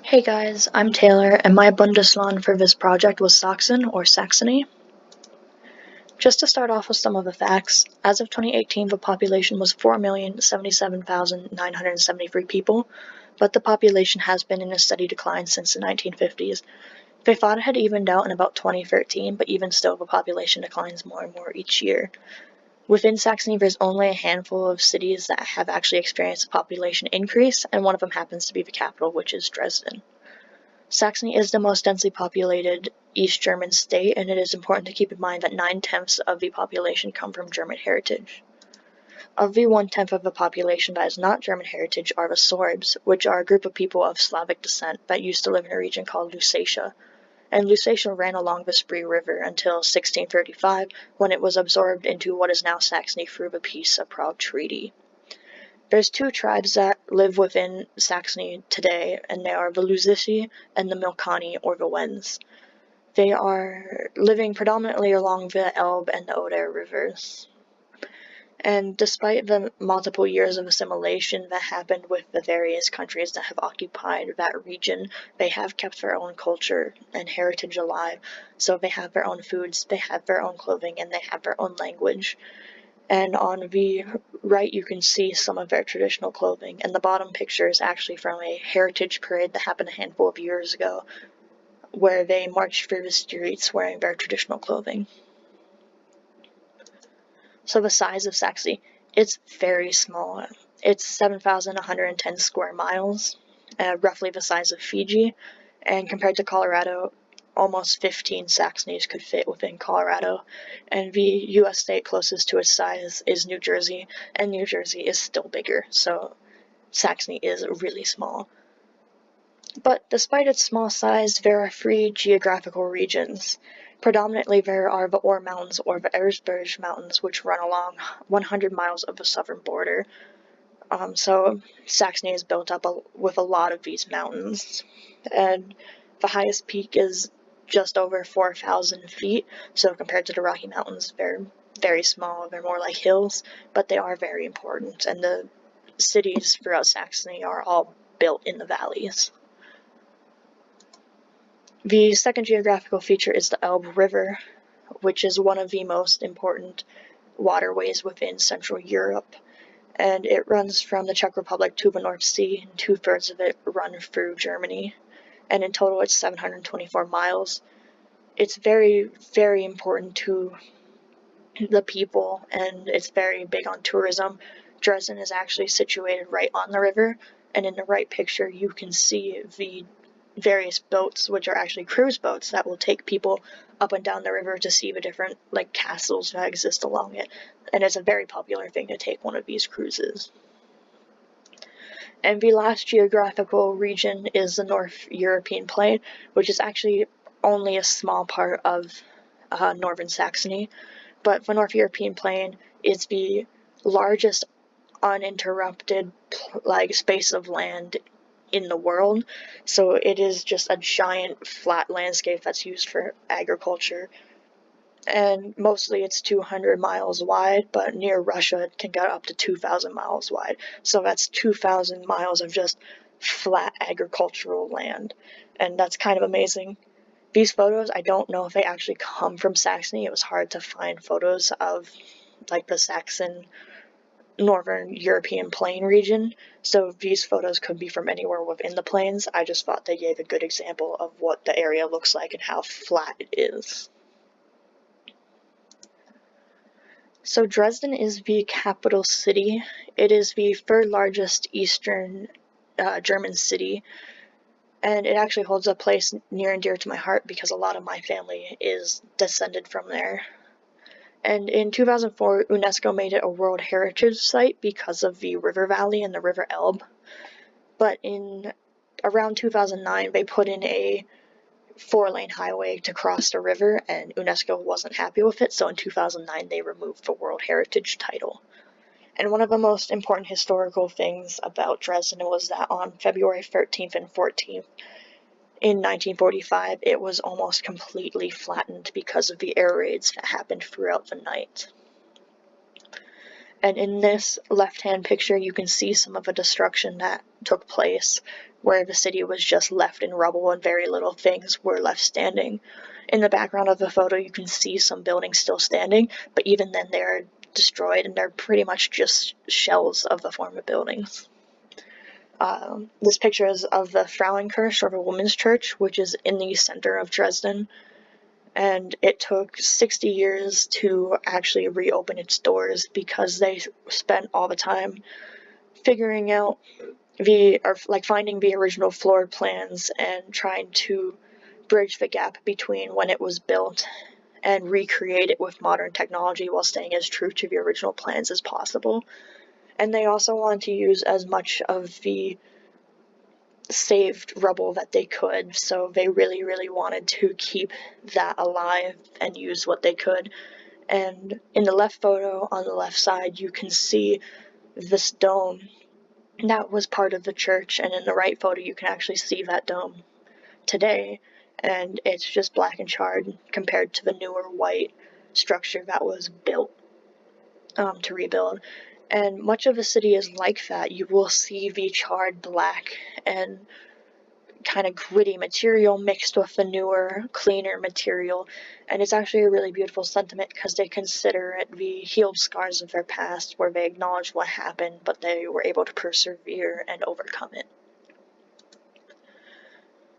Hey guys, I'm Taylor, and my Bundesland for this project was Sachsen, or Saxony. Just to start off with some of the facts, as of 2018 the population was 4,077,973 people, but the population has been in a steady decline since the 1950s. They thought it had evened out in about 2013, but even still the population declines more and more each year. Within Saxony, there's only a handful of cities that have actually experienced a population increase, and one of them happens to be the capital, which is Dresden. Saxony is the most densely populated East German state, and it is important to keep in mind that 9/10 of the population come from German heritage. Of the 1/10 of the population that is not German heritage are the Sorbs, which are a group of people of Slavic descent that used to live in a region called Lusatia. And Lusatia ran along the Spree River until 1635, when it was absorbed into what is now Saxony through the Peace of Prague Treaty. There's two tribes that live within Saxony today, and they are the Luzici and the Milcani, or the Wends. They are living predominantly along the Elbe and the Oder rivers. And despite the multiple years of assimilation that happened with the various countries that have occupied that region, they have kept their own culture and heritage alive. So they have their own foods, they have their own clothing, and they have their own language. And on the right you can see some of their traditional clothing, and the bottom picture is actually from a heritage parade that happened a handful of years ago, where they marched through the streets wearing their traditional clothing. So the size of Saxony, it's very small. It's 7,110 square miles, roughly the size of Fiji, and compared to Colorado, almost 15 Saxonies could fit within Colorado, and the U.S. state closest to its size is New Jersey, and New Jersey is still bigger, so Saxony is really small. But despite its small size, there are three geographical regions. Predominantly there are the Ore Mountains, or the Erzberg Mountains, which run along 100 miles of the southern border. So Saxony is built up with a lot of these mountains, and the highest peak is just over 4,000 feet, so compared to the Rocky Mountains, they're very small, they're more like hills, but they are very important, and the cities throughout Saxony are all built in the valleys. The second geographical feature is the Elbe River, which is one of the most important waterways within Central Europe, and it runs from the Czech Republic to the North Sea, and 2/3 of it run through Germany, and in total it's 724 miles. It's very, very important to the people, and it's very big on tourism. Dresden is actually situated right on the river, and in the right picture you can see the various boats, which are actually cruise boats that will take people up and down the river to see the different castles that exist along it, and it's a very popular thing to take one of these cruises. And the last geographical region is the North European Plain, which is actually only a small part of northern Saxony, but the North European Plain is the largest uninterrupted space of land in the world, so it is just a giant flat landscape that's used for agriculture, and mostly it's 200 miles wide, but near Russia it can get up to 2,000 miles wide, so that's 2,000 miles of just flat agricultural land, and that's kind of amazing. These photos, I don't know if they actually come from Saxony. It was hard to find photos of the Saxon Northern European Plain region, so these photos could be from anywhere within the plains. I just thought they gave a good example of what the area looks like and how flat it is. So Dresden is the capital city. It is the third largest Eastern German city, and it actually holds a place near and dear to my heart because a lot of my family is descended from there. And in 2004, UNESCO made it a World Heritage Site because of the river valley and the River Elbe. But in around 2009, they put in a 4-lane highway to cross the river, and UNESCO wasn't happy with it, so in 2009 they removed the World Heritage title. And one of the most important historical things about Dresden was that on February 13th and 14th, in 1945, it was almost completely flattened because of the air raids that happened throughout the night. And in this left-hand picture, you can see some of the destruction that took place, where the city was just left in rubble and very little things were left standing. In the background of the photo, you can see some buildings still standing, but even then they're destroyed and they're pretty much just shells of the former buildings. This picture is of the Frauenkirche, or the Women's Church, which is in the center of Dresden. And it took 60 years to actually reopen its doors because they spent all the time figuring out finding the original floor plans and trying to bridge the gap between when it was built and recreate it with modern technology while staying as true to the original plans as possible. And they also wanted to use as much of the saved rubble that they could, so they really, really wanted to keep that alive and use what they could. And in the left photo on the left side, you can see this dome that was part of the church, and in the right photo, you can actually see that dome today, and it's just black and charred compared to the newer white structure that was built to rebuild. And much of the city is like that. You will see the charred black and kind of gritty material mixed with the newer, cleaner material, and it's actually a really beautiful sentiment because they consider it the healed scars of their past, where they acknowledge what happened, but they were able to persevere and overcome it.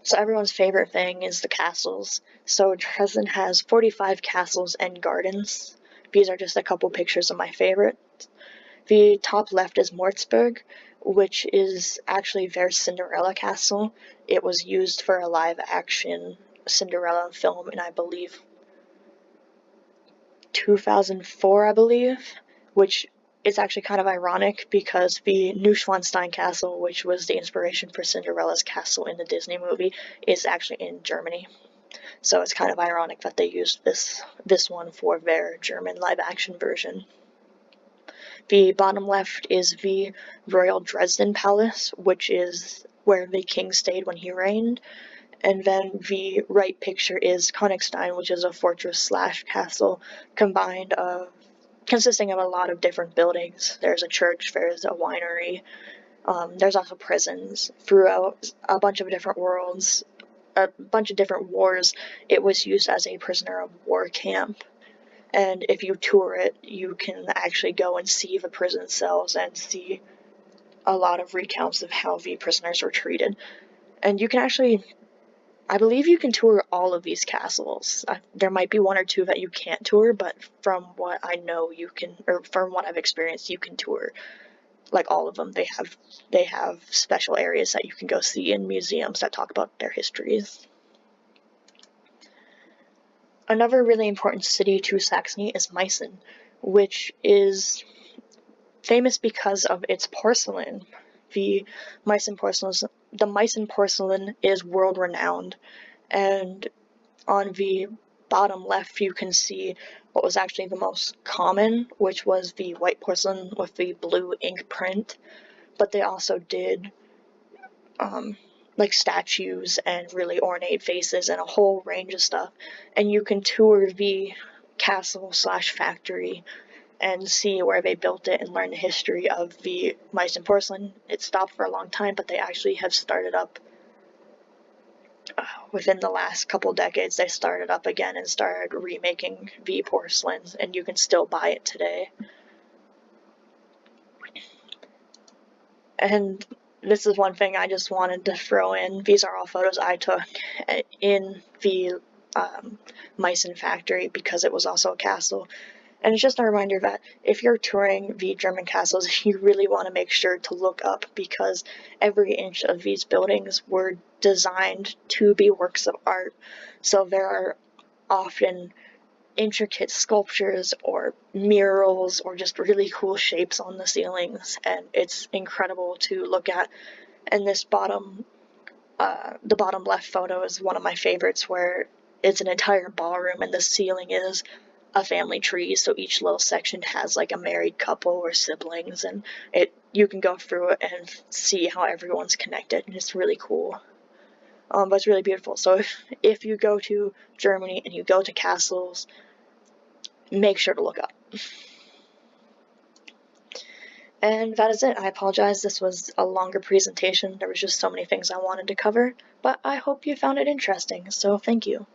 So everyone's favorite thing is the castles. So Dresden has 45 castles and gardens. These are just a couple pictures of my favorite. The top left is Mortsburg, which is actually their Cinderella castle. It was used for a live-action Cinderella film in, I believe, 2004, I believe, which is actually kind of ironic because the Neuschwanstein Castle, which was the inspiration for Cinderella's castle in the Disney movie, is actually in Germany. So it's kind of ironic that they used this one for their German live-action version. The bottom left is the Royal Dresden Palace, which is where the king stayed when he reigned. And then the right picture is Königstein, which is a fortress/castle consisting of a lot of different buildings. There's a church, there's a winery, there's also prisons throughout a bunch of different worlds, a bunch of different wars. It was used as a prisoner of war camp. And if you tour it, you can actually go and see the prison cells and see a lot of recounts of how the prisoners were treated. And you can actually, I believe you can tour all of these castles. There might be one or two that you can't tour, but from what I know, you can, or from what I've experienced, you can tour like all of them. They have special areas that you can go see in museums that talk about their histories. Another really important city to Saxony is Meissen, which is famous because of its porcelain. The Meissen porcelain is world-renowned, and on the bottom left you can see what was actually the most common, which was the white porcelain with the blue ink print, but they also did like statues and really ornate faces and a whole range of stuff. And you can tour the castle/factory and see where they built it and learn the history of the Meissen porcelain. It stopped for a long time, but they actually have started up within the last couple decades. They started up again and started remaking the porcelains, and you can still buy it today. And this is one thing I just wanted to throw in. These are all photos I took in the Meissen factory because it was also a castle. And it's just a reminder that if you're touring the German castles, you really want to make sure to look up because every inch of these buildings were designed to be works of art. So there are often intricate sculptures or murals or just really cool shapes on the ceilings, and it's incredible to look at. And this the bottom left photo is one of my favorites, where it's an entire ballroom and the ceiling is a family tree, so each little section has like a married couple or siblings, and you can go through it and see how everyone's connected, and it's really cool. But it's really beautiful. So if you go to Germany and you go to castles, make sure to look up. And that is it. I apologize, this was a longer presentation. There was just so many things I wanted to cover, but I hope you found it interesting, so thank you.